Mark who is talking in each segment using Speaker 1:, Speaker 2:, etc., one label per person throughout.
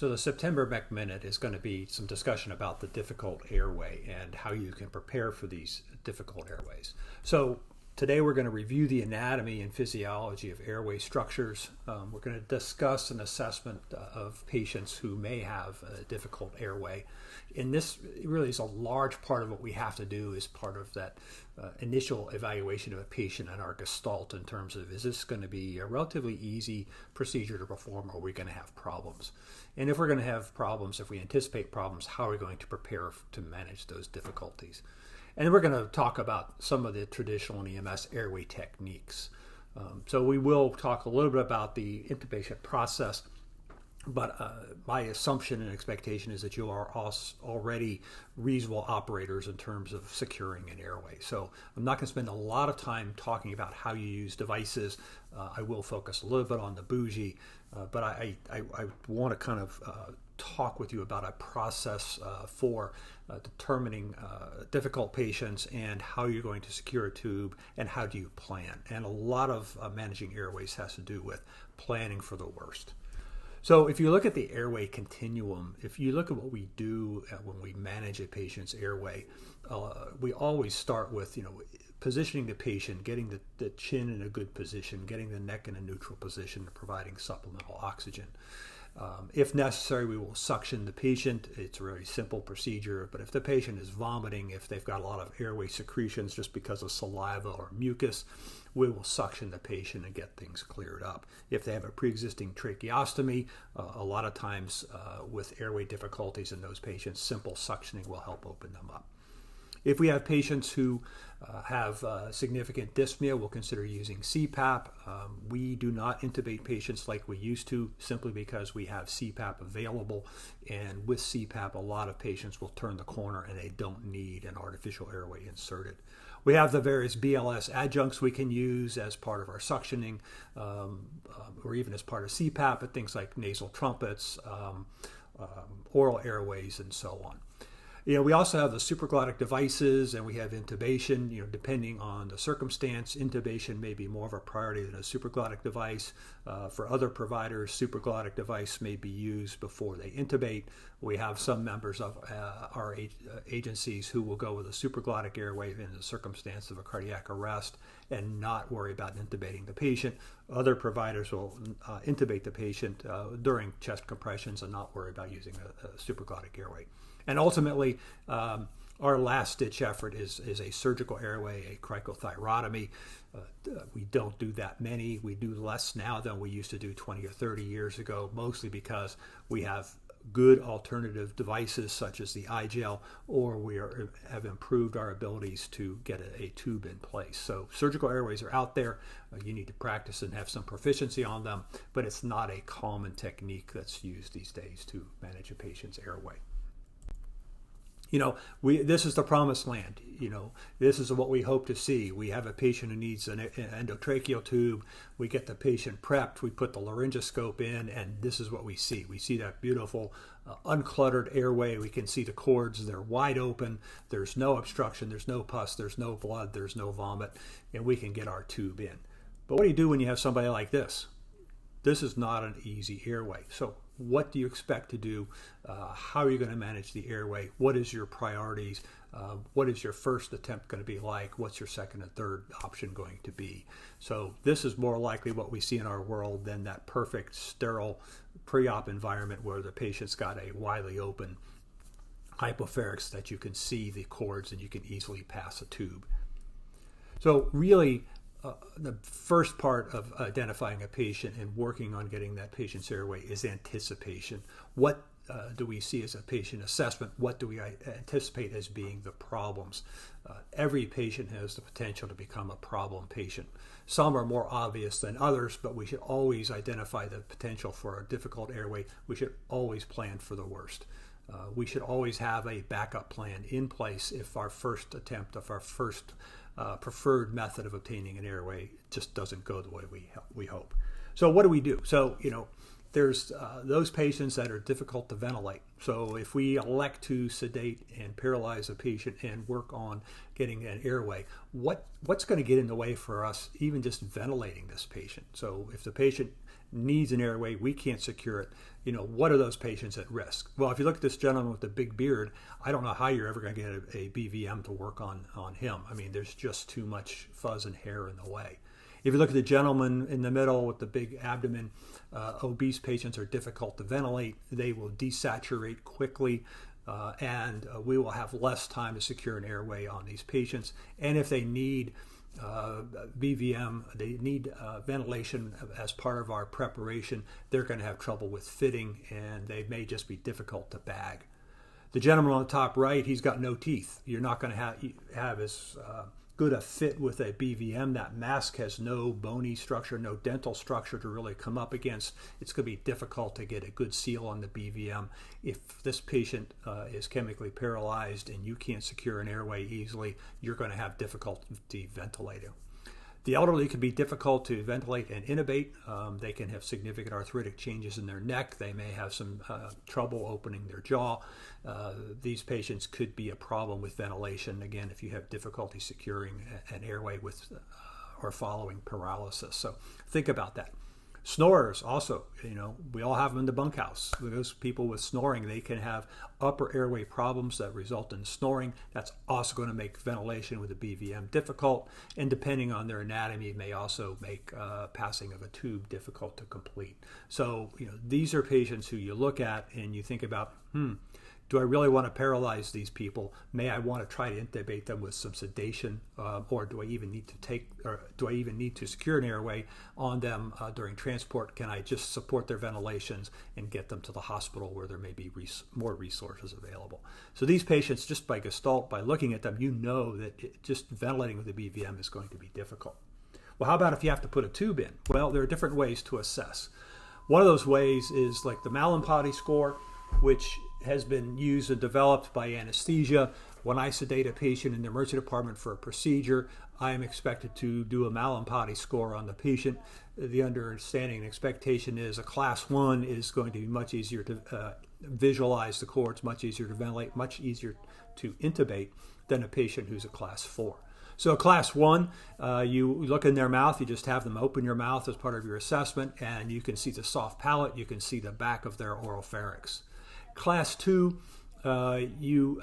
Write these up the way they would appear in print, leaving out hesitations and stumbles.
Speaker 1: So the September MEC Minute is going to be some discussion about the difficult airway and how you can prepare for these difficult airways. So today we're going to review the anatomy and physiology of airway structures. We're going to discuss an assessment of patients who may have a difficult airway. And this really is a large part of what we have to do as part of that initial evaluation of a patient in our gestalt in terms of, is this going to be a relatively easy procedure to perform, or are we going to have problems? And if we're going to have problems, if we anticipate problems, how are we going to prepare to manage those difficulties? And then we're going to talk about some of the traditional EMS airway techniques. So we will talk a little bit about the intubation process, but my assumption and expectation is that you are already reasonable operators in terms of securing an airway. So I'm not going to spend a lot of time talking about how you use devices. I will focus a little bit on the Bougie, but I want to kind of talk with you about a process for determining difficult patients and how you're going to secure a tube and how do you plan. And a lot of managing airways has to do with planning for the worst. So if you look at the airway continuum, if you look at what we do when we manage a patient's airway, we always start with, positioning the patient, getting the chin in a good position, getting the neck in a neutral position, and providing supplemental oxygen. If necessary, we will suction the patient. It's a very simple procedure, but if the patient is vomiting, if they've got a lot of airway secretions just because of saliva or mucus, we will suction the patient and get things cleared up. If they have a pre-existing tracheostomy, a lot of times with airway difficulties in those patients, simple suctioning will help open them up. If we have patients who have significant dyspnea, we'll consider using CPAP. We do not intubate patients like we used to simply because we have CPAP available. And with CPAP, a lot of patients will turn the corner and they don't need an artificial airway inserted. We have the various BLS adjuncts we can use as part of our suctioning or even as part of CPAP, but things like nasal trumpets, oral airways, and so on. We also have the supraglottic devices, and we have intubation. Depending on the circumstance, intubation may be more of a priority than a supraglottic device. For other providers, supraglottic device may be used before they intubate. We have some members of our agencies who will go with a supraglottic airway in the circumstance of a cardiac arrest and not worry about intubating the patient. Other providers will intubate the patient during chest compressions and not worry about using a supraglottic airway. And ultimately, our last-ditch effort is a surgical airway, a crichothyrotomy. We don't do that many. We do less now than we used to do 20 or 30 years ago, mostly because we have good alternative devices such as the iGel, or we have improved our abilities to get a tube in place. So surgical airways are out there. You need to practice and have some proficiency on them, but it's not a common technique that's used these days to manage a patient's airway. This is the promised land. This is what we hope to see. We have a patient who needs an endotracheal tube. We get the patient prepped. We put the laryngoscope in, and this is what we see. We see that beautiful, uncluttered airway. We can see the cords. They're wide open. There's no obstruction. There's no pus. There's no blood. There's no vomit, and we can get our tube in. But what do you do when you have somebody like this? This is not an easy airway. So what do you expect to do? How are you going to manage the airway? What is your priorities? What is your first attempt going to be like? What's your second and third option going to be? So this is more likely what we see in our world than that perfect, sterile pre-op environment where the patient's got a widely open hypopharynx that you can see the cords and you can easily pass a tube. So really, the first part of identifying a patient and working on getting that patient's airway is anticipation. What do we see as a patient assessment? What do we anticipate as being the problems? Every patient has the potential to become a problem patient. Some are more obvious than others, but we should always identify the potential for a difficult airway. We should always plan for the worst. We should always have a backup plan in place if our first attempt, if our first preferred method of obtaining an airway just doesn't go the way we hope. So what do we do? So, there's those patients that are difficult to ventilate. So if we elect to sedate and paralyze a patient and work on getting an airway, what's going to get in the way for us even just ventilating this patient? So if the patient needs an airway, we can't secure it. What are those patients at risk? Well, if you look at this gentleman with the big beard, I don't know how you're ever going to get a BVM to work on him. I mean, there's just too much fuzz and hair in the way. If you look at the gentleman in the middle with the big abdomen, obese patients are difficult to ventilate. They will desaturate quickly, and we will have less time to secure an airway on these patients. And if they need BVM, they need ventilation as part of our preparation, they're going to have trouble with fitting, and they may just be difficult to bag. The gentleman on the top right, he's got no teeth. You're not going to have as good a fit with a BVM. That mask has no bony structure, no dental structure to really come up against. It's going to be difficult to get a good seal on the BVM. If this patient is chemically paralyzed and you can't secure an airway easily, you're going to have difficulty ventilating. The elderly can be difficult to ventilate and intubate. They can have significant arthritic changes in their neck. They may have some trouble opening their jaw. These patients could be a problem with ventilation, again, if you have difficulty securing an airway with or following paralysis. So think about that. Snorers also, we all have them in the bunkhouse. Those people with snoring, they can have upper airway problems that result in snoring. That's also going to make ventilation with a BVM difficult, and depending on their anatomy, it may also make passing of a tube difficult to complete. So, these are patients who you look at and you think about, do I really want to paralyze these people? May I want to try to intubate them with some sedation, or do I even need to secure an airway on them during transport? Can I just support their ventilations and get them to the hospital where there may be more resources available? So these patients, just by gestalt, by looking at them, that just ventilating with a BVM is going to be difficult. Well, how about if you have to put a tube in? Well, there are different ways to assess. One of those ways is like the Mallampati score, which has been used and developed by anesthesia. When I sedate a patient in the emergency department for a procedure, I am expected to do a Mallampati score on the patient. The understanding and expectation is a class 1 is going to be much easier to visualize the core. It's much easier to ventilate, much easier to intubate than a patient who's a class 4. So class 1, you look in their mouth, you just have them open your mouth as part of your assessment, and you can see the soft palate, you can see the back of their oral pharynx. Class 2, you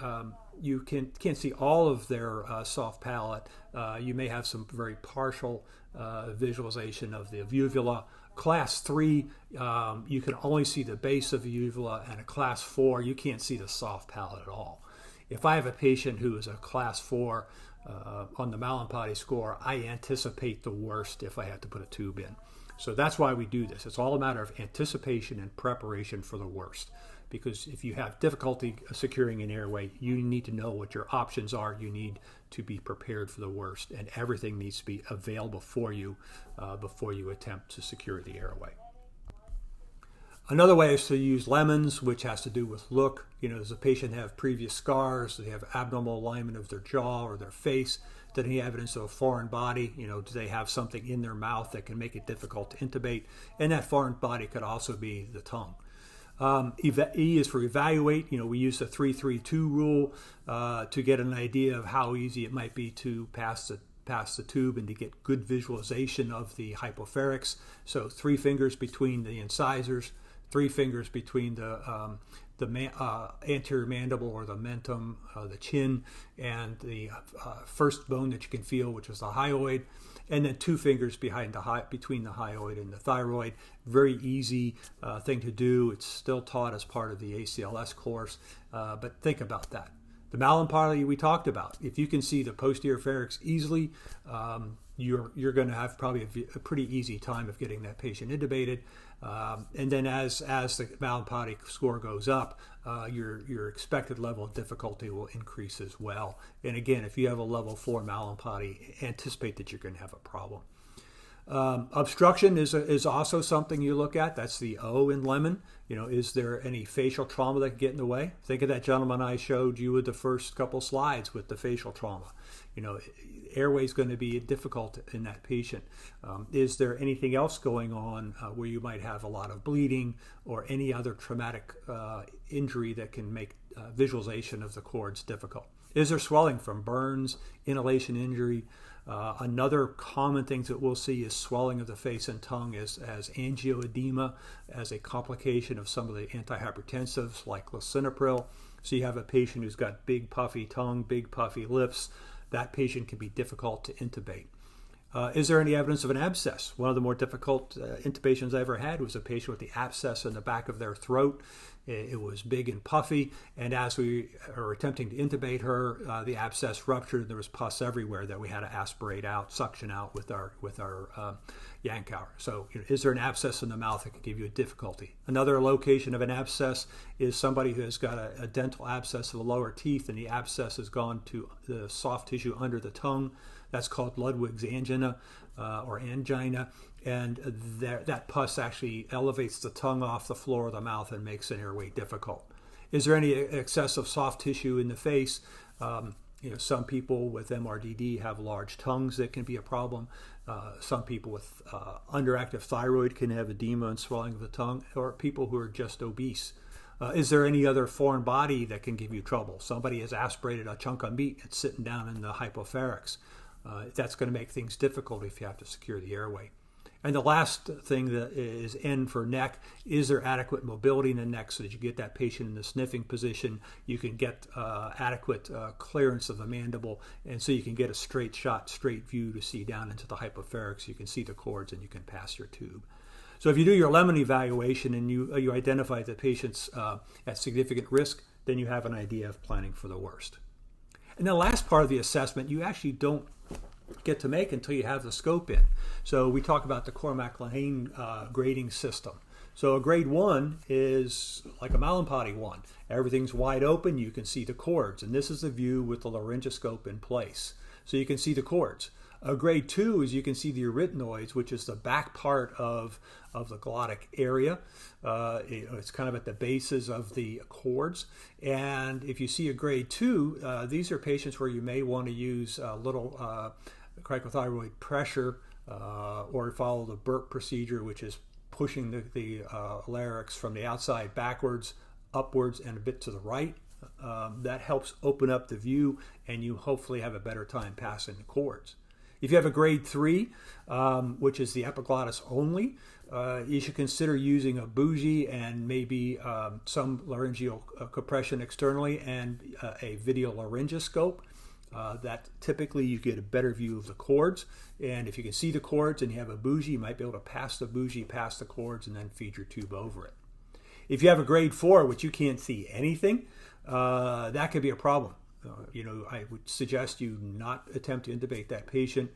Speaker 1: can't see all of their soft palate. You may have some very partial visualization of the uvula. Class 3, you can only see the base of the uvula, and a class 4, you can't see the soft palate at all. If I have a patient who is a class 4 on the Mallampati score, I anticipate the worst if I have to put a tube in. So that's why we do this. It's all a matter of anticipation and preparation for the worst. Because if you have difficulty securing an airway, you need to know what your options are. You need to be prepared for the worst, and everything needs to be available for you before you attempt to secure the airway. Another way is to use lemons, which has to do with look. Does the patient have previous scars? Do they have abnormal alignment of their jaw or their face? Do they have evidence of a foreign body? Do they have something in their mouth that can make it difficult to intubate? And that foreign body could also be the tongue. E is for evaluate. We use the 3-3-2 rule to get an idea of how easy it might be to pass the tube and to get good visualization of the hypopharynx. So 3 fingers between the incisors, 3 fingers between the anterior mandible or the mentum, the chin, and the first bone that you can feel, which is the hyoid, and then 2 fingers between the hyoid and the thyroid. Very easy thing to do. It's still taught as part of the ACLS course, but think about that. The Mallampati we talked about. If you can see the posterior pharynx easily, you're going to have probably a pretty easy time of getting that patient intubated. And then as the Mallampati score goes up, your expected level of difficulty will increase as well. And again, if you have a level 4 Mallampati, anticipate that you're going to have a problem. Obstruction is also something you look at. That's the O in lemon. Is there any facial trauma that can get in the way? Think of that gentleman I showed you with the first couple slides with the facial trauma. Airway is going to be difficult in that patient. Is there anything else going on where you might have a lot of bleeding or any other traumatic injury that can make visualization of the cords difficult? Is there swelling from burns, inhalation injury? Another common thing that we'll see is swelling of the face and tongue as angioedema, as a complication of some of the antihypertensives like lisinopril. So you have a patient who's got big puffy tongue, big puffy lips. That patient can be difficult to intubate. Is there any evidence of an abscess? One of the more difficult intubations I ever had was a patient with the abscess in the back of their throat. It was big and puffy, and as we were attempting to intubate her, the abscess ruptured and there was pus everywhere that we had to aspirate out, suction out with our Yankauer. So is there an abscess in the mouth that can give you a difficulty? Another location of an abscess is somebody who has got a dental abscess of the lower teeth and the abscess has gone to the soft tissue under the tongue. That's called Ludwig's angina or angina, and that pus actually elevates the tongue off the floor of the mouth and makes an airway difficult. Is there any excessive soft tissue in the face? Some people with MRDD have large tongues that can be a problem. Some people with underactive thyroid can have edema and swelling of the tongue, or people who are just obese. Is there any other foreign body that can give you trouble? Somebody has aspirated a chunk of meat that's sitting down in the hypopharynx. That's going to make things difficult if you have to secure the airway. And the last thing that is N for neck, is there adequate mobility in the neck so that you get that patient in the sniffing position, you can get adequate clearance of the mandible, and so you can get a straight shot, straight view to see down into the hypopharynx. You can see the cords and you can pass your tube. So if you do your lemon evaluation and you identify the patient's at significant risk, then you have an idea of planning for the worst. And the last part of the assessment, you actually don't get to make until you have the scope in. So we talk about the Cormack-Lehane grading system. So a grade 1 is like a Mallampati 1. Everything's wide open, you can see the cords, and this is the view with the laryngoscope in place. So you can see the cords. A grade 2 is you can see the arytenoids, which is the back part of the glottic area. It's kind of at the bases of the cords. And if you see a grade 2, these are patients where you may want to use a little cricothyroid pressure or follow the Burke procedure, which is pushing the larynx from the outside backwards, upwards, and a bit to the right. That helps open up the view, and you hopefully have a better time passing the cords. If you have a grade 3, which is the epiglottis only, you should consider using a Bougie and maybe some laryngeal compression externally and a video laryngoscope. That typically you get a better view of the cords, and if you can see the cords and you have a Bougie, you might be able to pass the Bougie past the cords and then feed your tube over it. If you have a grade 4, which you can't see anything, that could be a problem. I would suggest you not attempt to intubate that patient.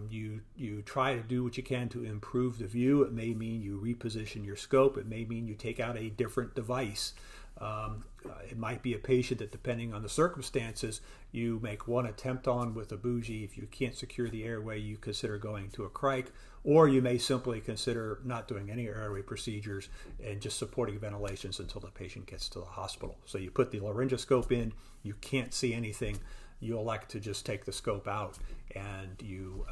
Speaker 1: You try to do what you can to improve the view. It may mean you reposition your scope. It may mean you take out a different device. It might be a patient that, depending on the circumstances, you make one attempt on with a Bougie. If you can't secure the airway, you consider going to a cric, or you may simply consider not doing any airway procedures and just supporting ventilations until the patient gets to the hospital. So you put the laryngoscope in, you can't see anything, you elect to just take the scope out, and you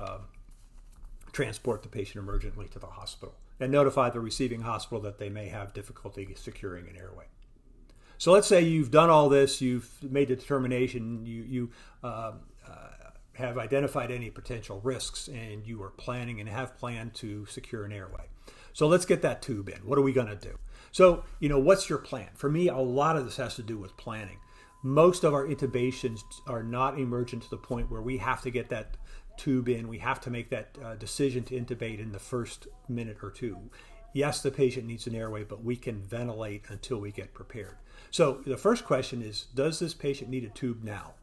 Speaker 1: transport the patient emergently to the hospital and notify the receiving hospital that they may have difficulty securing an airway. So let's say you've done all this, you've made the determination, you have identified any potential risks, and you are planning and have planned to secure an airway. So let's get that tube in. What are we going to do? So, what's your plan? For me, a lot of this has to do with planning. Most of our intubations are not emergent to the point where we have to get that tube in. We have to make that decision to intubate in the first minute or two. Yes, the patient needs an airway, but we can ventilate until we get prepared. So the first question is, does this patient need a tube now?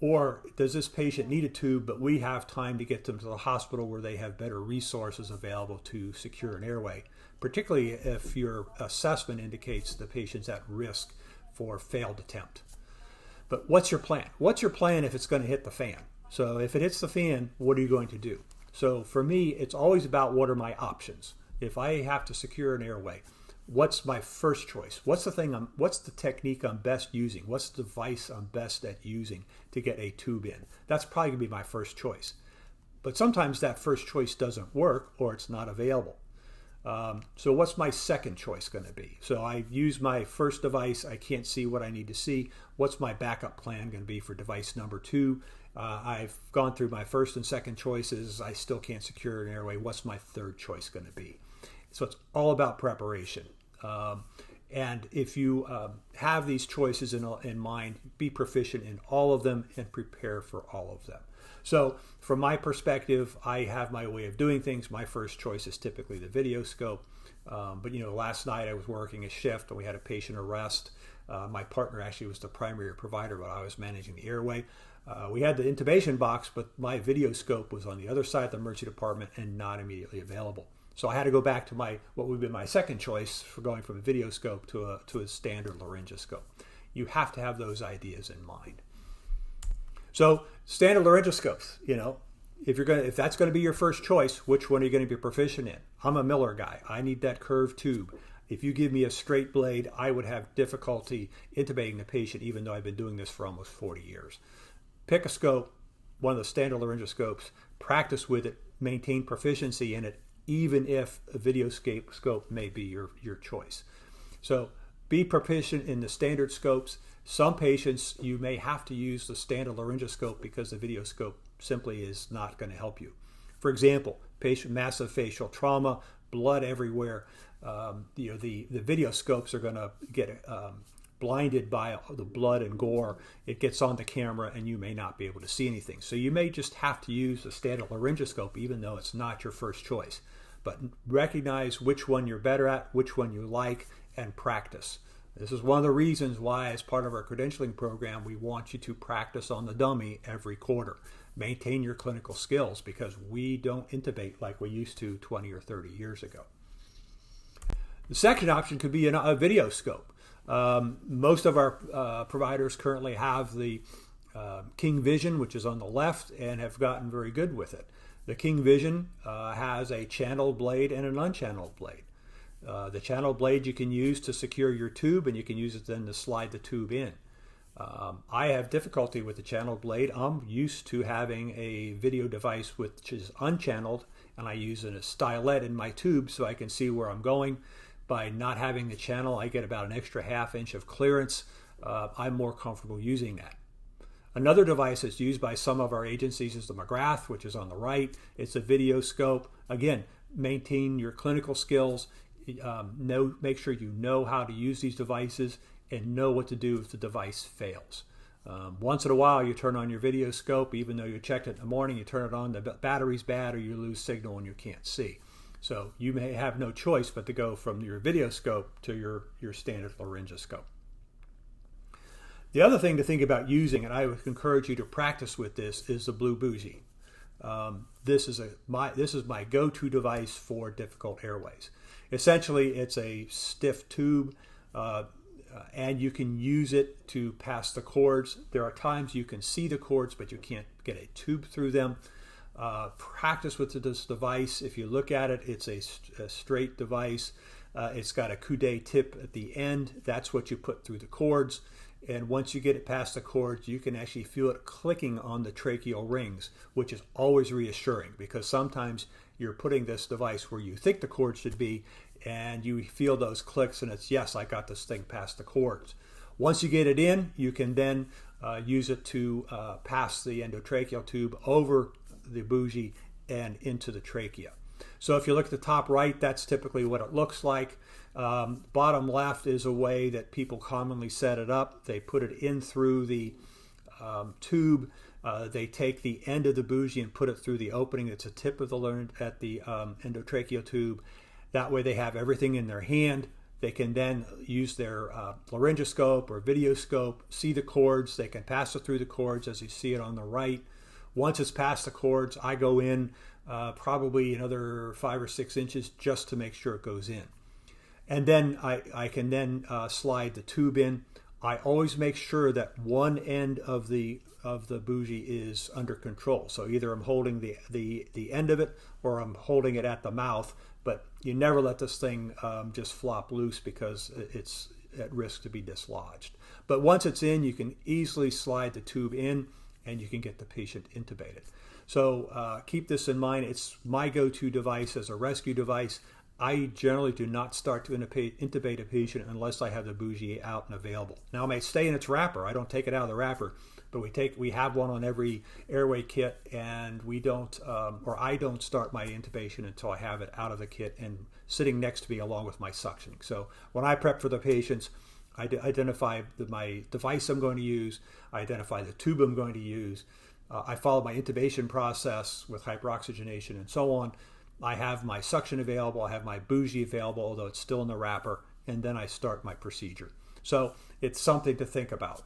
Speaker 1: Or does this patient need a tube, but we have time to get them to the hospital where they have better resources available to secure an airway, particularly if your assessment indicates the patient's at risk for failed attempt. But what's your plan? What's your plan if it's going to hit the fan? So if it hits the fan, what are you going to do? So for me, it's always about what are my options. If I have to secure an airway, what's my first choice? What's the technique I'm best using? What's the device I'm best at using to get a tube in? That's probably gonna be my first choice. But sometimes that first choice doesn't work or it's not available. So what's my second choice going to be? So I use my first device. I can't see what I need to see. What's my backup plan going to be for device number 2? I've gone through my first and second choices. I still can't secure an airway. What's my third choice going to be? So it's all about preparation. And if you have these choices in mind, be proficient in all of them and prepare for all of them. So from my perspective, I have my way of doing things. My first choice is typically the video scope. But last night I was working a shift and we had a patient arrest. My partner actually was the primary provider, but I was managing the airway. We had the intubation box, but my video scope was on the other side of the emergency department and not immediately available. So I had to go back to what would be my second choice for going from a video scope to a standard laryngoscope. You have to have those ideas in mind. So standard laryngoscopes, if that's going to be your first choice, which one are you going to be proficient in? I'm a Miller guy. I need that curved tube. If you give me a straight blade, I would have difficulty intubating the patient, even though I've been doing this for almost 40 years. Pick a scope, one of the standard laryngoscopes, practice with it, maintain proficiency in it, even if a video scope may be your choice. So be proficient in the standard scopes. Some patients, you may have to use the standard laryngoscope because the video scope simply is not going to help you. For example, patient massive facial trauma, blood everywhere. The video scopes are going to get blinded by the blood and gore. It gets on the camera and you may not be able to see anything. So you may just have to use the standard laryngoscope even though it's not your first choice. But recognize which one you're better at, which one you like, and practice. This is one of the reasons why, as part of our credentialing program, we want you to practice on the dummy every quarter. Maintain your clinical skills because we don't intubate like we used to 20 or 30 years ago. The second option could be a video scope. Most of our providers currently have the King Vision, which is on the left, and have gotten very good with it. The King Vision has a channeled blade and an unchanneled blade. The channel blade you can use to secure your tube, and you can use it then to slide the tube in. I have difficulty with the channel blade. I'm used to having a video device which is unchanneled, and I use a stylet in my tube so I can see where I'm going. By not having the channel, I get about an extra ½ inch of clearance. I'm more comfortable using that. Another device that's used by some of our agencies is the McGrath, which is on the right. It's a video scope. Again, maintain your clinical skills. Make sure you know how to use these devices and know what to do if the device fails. Once in a while, you turn on your video scope, even though you checked it in the morning, you turn it on, the battery's bad, or you lose signal and you can't see. So you may have no choice but to go from your video scope to your standard laryngoscope. The other thing to think about using, and I would encourage you to practice with this, is the Blue Bougie. This is my go-to device for difficult airways. Essentially, it's a stiff tube, and you can use it to pass the cords. There are times you can see the cords, but you can't get a tube through them. Practice with this device. If you look at it, it's a straight device. It's got a coude tip at the end. That's what you put through the cords. And once you get it past the cords, you can actually feel it clicking on the tracheal rings, which is always reassuring because sometimes you're putting this device where you think the cords should be and you feel those clicks and it's, yes, I got this thing past the cords. Once you get it in, you can then use it to pass the endotracheal tube over the bougie and into the trachea. So if you look at the top right, that's typically what it looks like. Bottom left is a way that people commonly set it up. They put it in through the tube. They take the end of the bougie and put it through the opening that's a tip of the endotracheal tube. That way they have everything in their hand. They can then use their laryngoscope or video scope, see the cords. They can pass it through the cords as you see it on the right. Once it's past the cords, I go in probably another 5 or 6 inches just to make sure it goes in. And then I can then slide the tube in. I always make sure that one end of the of the bougie is under control. So either I'm holding the end of it or I'm holding it at the mouth, but you never let this thing just flop loose because it's at risk to be dislodged. But once it's in, you can easily slide the tube in and you can get the patient intubated. So keep this in mind. It's my go-to device as a rescue device. I generally do not start to intubate a patient unless I have the bougie out and available. Now, it may stay in its wrapper. I don't take it out of the wrapper, but we have one on every Airway kit, and I don't start my intubation until I have it out of the kit and sitting next to me along with my suctioning. So when I prep for the patients, I identify my device I'm going to use. I identify the tube I'm going to use. I follow my intubation process with hyperoxygenation and so on. I have my suction available. I have my bougie available, although it's still in the wrapper. And then I start my procedure. So it's something to think about.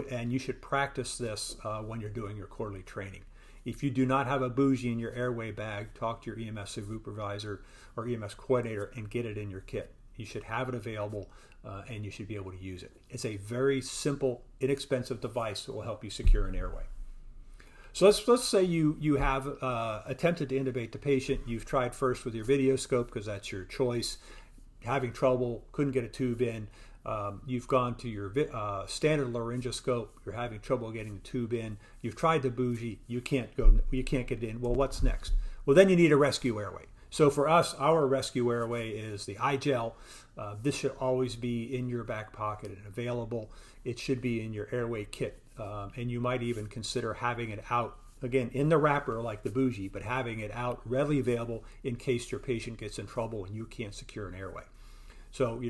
Speaker 1: And you should practice this when you're doing your quarterly training. If you do not have a bougie in your Airway bag, talk to your EMS supervisor or EMS coordinator and get it in your kit. You should have it available and you should be able to use it. It's a very simple, inexpensive device that will help you secure an airway. So let's say you have attempted to intubate the patient. You've tried first with your video scope because that's your choice. Having trouble, couldn't get a tube in. You've gone to your standard laryngoscope. You're having trouble getting the tube in. You've tried the bougie. You can't get it in. Well, what's next? Well, then you need a rescue airway. So for us, our rescue airway is the iGel. This should always be in your back pocket and available. It should be in your Airway kit. And you might even consider having it out, again, in the wrapper like the bougie, but having it out readily available in case your patient gets in trouble and you can't secure an airway. So,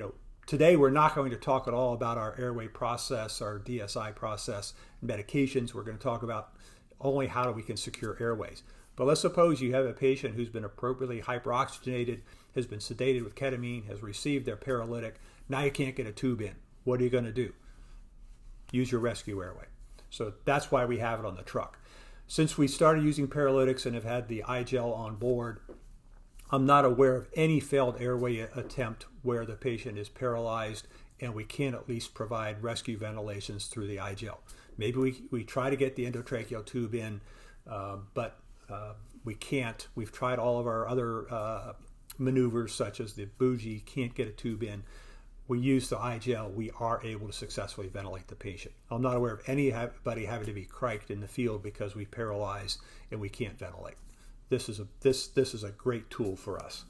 Speaker 1: today we're not going to talk at all about our Airway process, our DSI process, medications. We're going to talk about only how we can secure airways. But let's suppose you have a patient who's been appropriately hyperoxygenated, has been sedated with ketamine, has received their paralytic. Now you can't get a tube in. What are you going to do? Use your rescue airway. So that's why we have it on the truck. Since we started using paralytics and have had the iGel on board, I'm not aware of any failed airway attempt where the patient is paralyzed and we can't at least provide rescue ventilations through the iGel. Maybe we try to get the endotracheal tube in, but we can't. We've tried all of our other maneuvers, such as the bougie, can't get a tube in. We use the iGel, we are able to successfully ventilate the patient. I'm not aware of anybody having to be criked in the field because we paralyze and we can't ventilate. This is a great tool for us.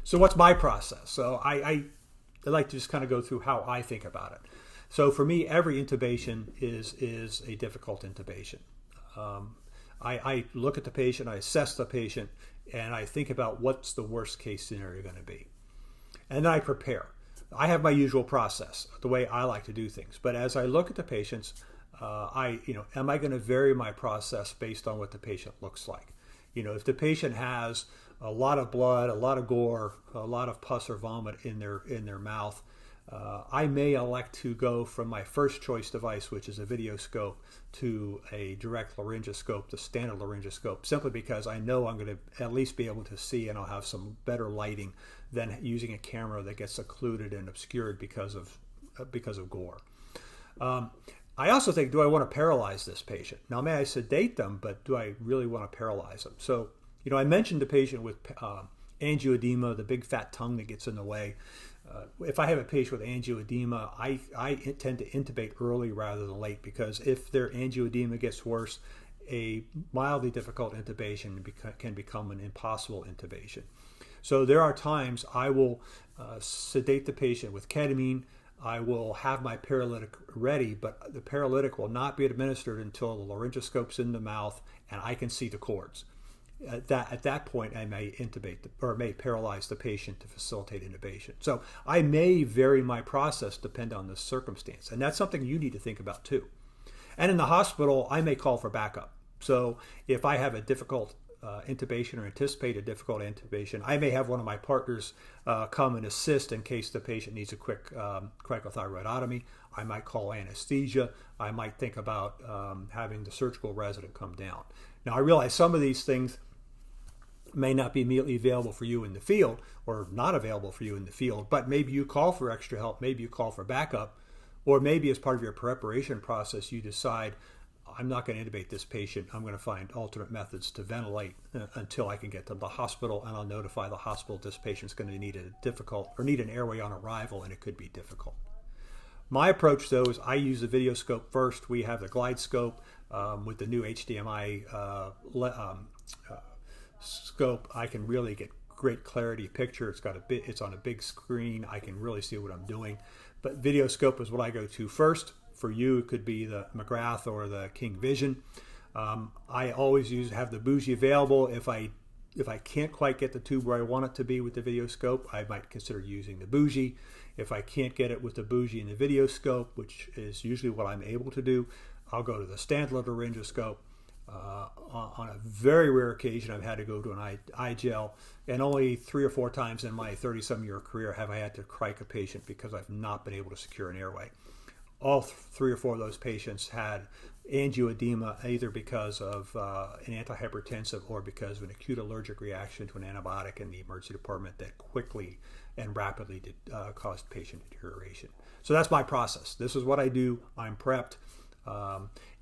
Speaker 1: So what's my process? So I like to just kind of go through how I think about it. So for me, every intubation is a difficult intubation. I look at the patient, I assess the patient, and I think about what's the worst case scenario going to be. And then I prepare. I have my usual process, the way I like to do things. But as I look at the patients, am I going to vary my process based on what the patient looks like? If the patient has a lot of blood, a lot of gore, a lot of pus or vomit in their mouth, I may elect to go from my first choice device, which is a video scope, to a direct laryngoscope, the standard laryngoscope, simply because I know I'm going to at least be able to see and I'll have some better lighting than using a camera that gets occluded and obscured because of gore. I also think, do I want to paralyze this patient? Now, may I sedate them, but do I really want to paralyze them? So, I mentioned the patient with angioedema, the big fat tongue that gets in the way. If I have a patient with angioedema, I tend to intubate early rather than late, because if their angioedema gets worse, a mildly difficult intubation can become an impossible intubation. So there are times I will sedate the patient with ketamine. I will have my paralytic ready, but the paralytic will not be administered until the laryngoscope's in the mouth and I can see the cords. At that point, I may intubate or may paralyze the patient to facilitate intubation. So I may vary my process depending on the circumstance, and that's something you need to think about too. And in the hospital, I may call for backup. So if I have a difficult intubation or anticipate a difficult intubation, I may have one of my partners come and assist in case the patient needs a quick crichothyrotomy. I might call anesthesia. I might think about having the surgical resident come down. Now, I realize some of these things may not be immediately available for you in the field or not available for you in the field, but maybe you call for extra help, maybe you call for backup, or maybe as part of your preparation process you decide I'm not going to intubate this patient. I'm going to find alternate methods to ventilate until I can get to the hospital, and I'll notify the hospital this patient's going to need need an airway on arrival, and it could be difficult. My approach, though, is I use the video scope first. We have the glide scope with the new HDMI scope. I can really get great clarity picture. It's on a big screen. I can really see what I'm doing. But video scope is what I go to first. For you, it could be the McGrath or the King Vision. I always have the Bougie available. If I can't quite get the tube where I want it to be with the video scope, I might consider using the Bougie. If I can't get it with the Bougie and the video scope, which is usually what I'm able to do, I'll go to the standard laryngoscope. On a very rare occasion, I've had to go to an iGel, and only 3 or 4 times in my 30-some-year career have I had to crike a patient because I've not been able to secure an airway. All 3 or 4 of those patients had angioedema, either because of an antihypertensive or because of an acute allergic reaction to an antibiotic in the emergency department that quickly and rapidly caused patient deterioration. So that's my process. This is what I do. I'm prepped.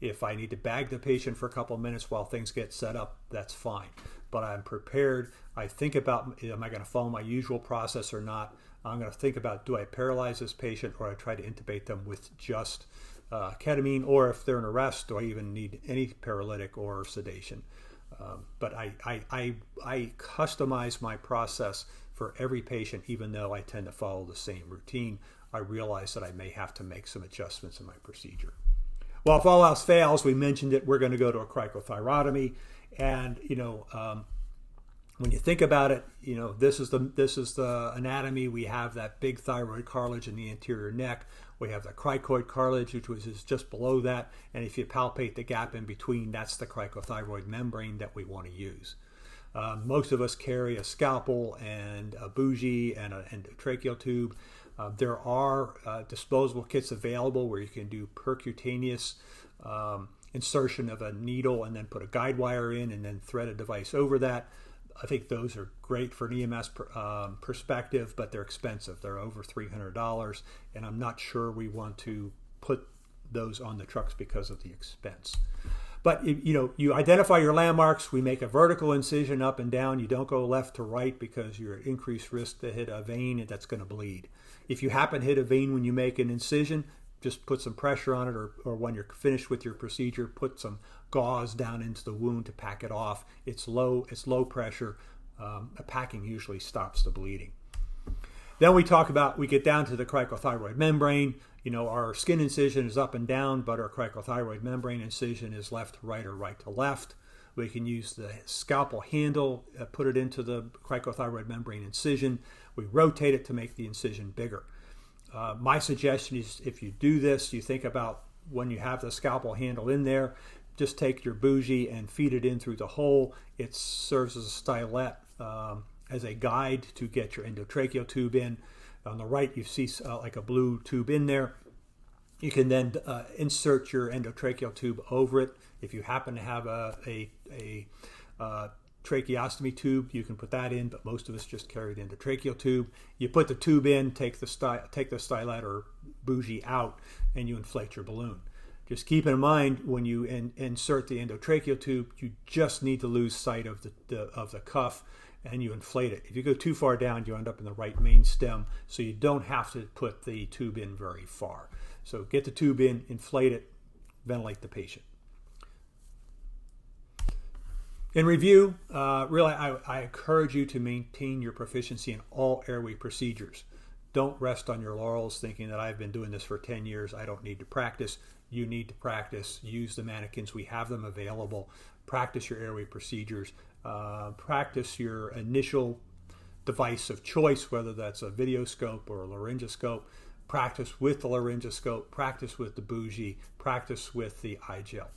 Speaker 1: If I need to bag the patient for a couple of minutes while things get set up, that's fine. But I'm prepared. I think about, am I going to follow my usual process or not? I'm going to think about, do I paralyze this patient, or I try to intubate them with just ketamine, or if they're in arrest, do I even need any paralytic or sedation? But I customize my process for every patient, even though I tend to follow the same routine. I realize that I may have to make some adjustments in my procedure. Well, if all else fails, we mentioned it, we're going to go to a crichothyrotomy. And, when you think about it, this is the anatomy. We have that big thyroid cartilage in the anterior neck. We have the cricoid cartilage, which is just below that. And if you palpate the gap in between, that's the cricothyroid membrane that we want to use. Most of us carry a scalpel and a Bougie and an endotracheal tube. There are disposable kits available where you can do percutaneous insertion of a needle and then put a guide wire in and then thread a device over that. I think those are great for an EMS perspective, but they're expensive. They're over $300, and I'm not sure we want to put those on the trucks because of the expense. But you identify your landmarks. We make a vertical incision up and down. You don't go left to right because you're at increased risk to hit a vein that's going to bleed. If you happen to hit a vein when you make an incision, just put some pressure on it, or when you're finished with your procedure, put some gauze down into the wound to pack it off. It's low pressure. A packing usually stops the bleeding. Then we get down to the cricothyroid membrane. Our skin incision is up and down, but our cricothyroid membrane incision is left to right or right to left. We can use the scalpel handle, put it into the cricothyroid membrane incision. We rotate it to make the incision bigger. My suggestion is, if you do this, you think about when you have the scalpel handle in there, just take your Bougie and feed it in through the hole. It serves as a stylet, as a guide to get your endotracheal tube in. On the right, you see like a blue tube in there. You can then insert your endotracheal tube over it. If you happen to have a tracheostomy tube, you can put that in, but most of us just carry the endotracheal tube. You put the tube in, take the stylet or Bougie out, and you inflate your balloon. Just keep in mind, when you insert the endotracheal tube, you just need to lose sight of the cuff, and you inflate it. If you go too far down, you end up in the right main stem, so you don't have to put the tube in very far. So get the tube in, inflate it, ventilate the patient. In review, really, I encourage you to maintain your proficiency in all airway procedures. Don't rest on your laurels thinking that I've been doing this for 10 years. I don't need to practice. You need to practice. Use the mannequins. We have them available. Practice your airway procedures. Practice your initial device of choice, whether that's a video scope or a laryngoscope. Practice with the laryngoscope. Practice with the Bougie. Practice with the iGel.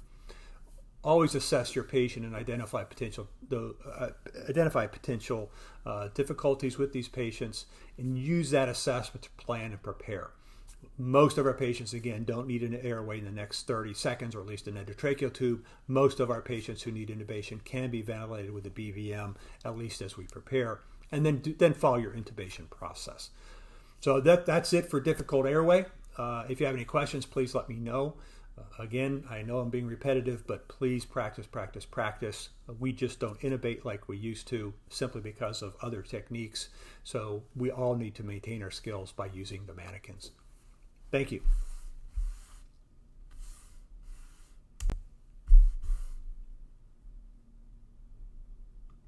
Speaker 1: Always assess your patient and identify potential difficulties with these patients, and use that assessment to plan and prepare. Most of our patients, again, don't need an airway in the next 30 seconds, or at least an endotracheal tube. Most of our patients who need intubation can be ventilated with a BVM, at least as we prepare, and then follow your intubation process. So that's it for difficult airway. If you have any questions, please let me know. Again, I know I'm being repetitive, but please practice, practice, practice. We just don't intubate like we used to simply because of other techniques. So we all need to maintain our skills by using the mannequins. Thank you.